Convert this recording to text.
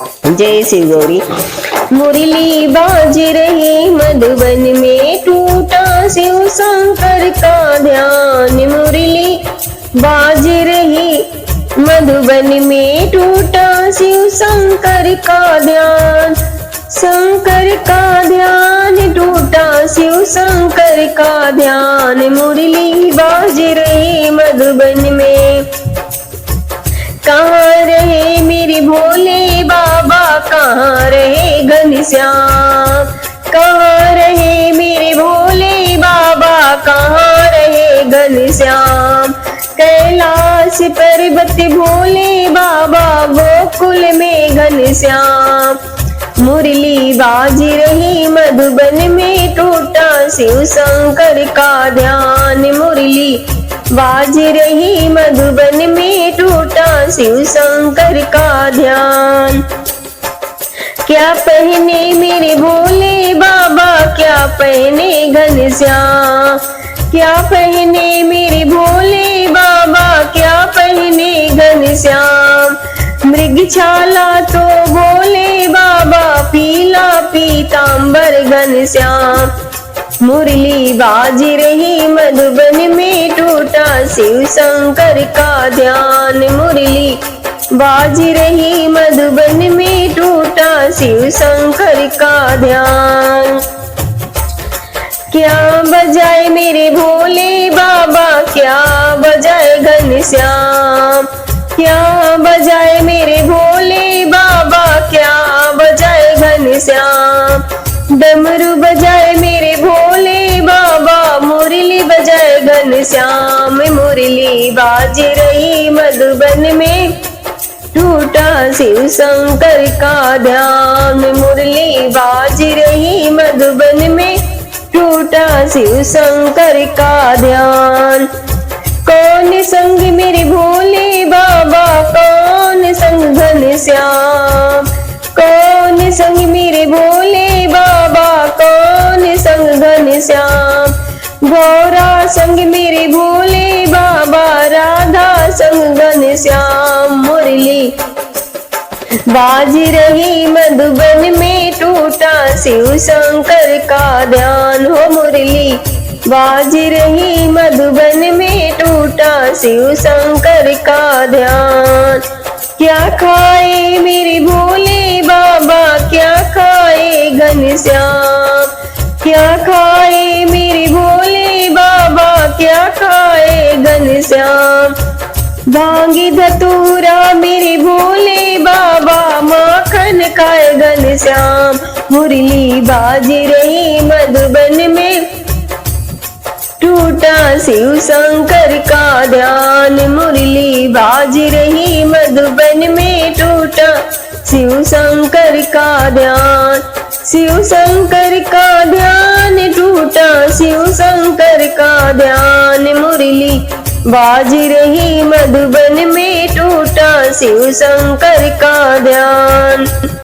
जय शिव गौरी। मुरली बाज रही मधुबन में, टूटा शिव शंकर का ध्यान। मुरली बाज रही मधुबन में, टूटा शिव शंकर का ध्यान। शंकर का ध्यान टूटा, शिव शंकर का ध्यान। मुरली बाज रही मधुबन में। कहाँ रहे मेरे भोले बाबा, कहाँ रहे घनश्याम। कहाँ रहे मेरे भोले बाबा, कहाँ रहे घनश्याम। कैलाश पर्वत भोले बाबा, गोकुल में घनश्याम। मुरली बाज रही मधुबन में, टूटा शिव शंकर का ध्यान। मुरली बाज रही मधुबन में, टूटा शिव शंकर का ध्यान। क्या पहने मेरे भोले बाबा, क्या पहने घनश्याम। क्या पहने मेरे भोले बाबा, क्या पहने घनश्याम। मृगछाला तो भोले बाबा, पीला पीतांबर घनश्याम। मुरली बाज रही मधुबन में, टूटा शिव शंकर का ध्यान। मुरली बाज रही मधुबन में, टूटा शिव शंकर का ध्यान। क्या बजाए मेरे भोले बाबा, क्या बजाए घनश्याम। क्या बजाए मेरे भोले बाबा, क्या बजाए घनश्याम। डमरू बजाए मेरे भोले बाबा, मुरली बजाए घनश्याम। मुरली बाज रही मधुबन में, टूटा शिव शंकर का ध्यान। मुरली बाज रही मधुबन में, टूटा शिव शंकर का ध्यान। कौन संग मेरे भोले बाबा, कौन संग घनश्याम। कौन संग मेरे भोले बाबा, कौन संग घनश्याम। गौरा संग मेरे भोले बाबा, राधा संग घनश्याम। मुरली बाज रही मधुबन में, टूटा शिव शंकर का ध्यान। हो मुरली बाज रही मधुबन में, टूटा शिव शंकर का ध्यान। क्या खाए मेरे भोले बाबा, क्या खाए घनश्याम। क्या खाए मेरे भोले बाबा, क्या खाए घनश्याम। भांगी धतूरा मेरे भोले बाबा, माखन खाए घनश्याम। मुरली बाज रही मधुबन में, टूटा शिव शंकर का ध्यान। मुरली बाज रही मधुबन में, टूटा शिव शंकर का ध्यान। शिव शंकर का ध्यान टूटा, शिव शंकर का ध्यान। मुरली बाज रही मधुबन में, टूटा शिव शंकर का ध्यान।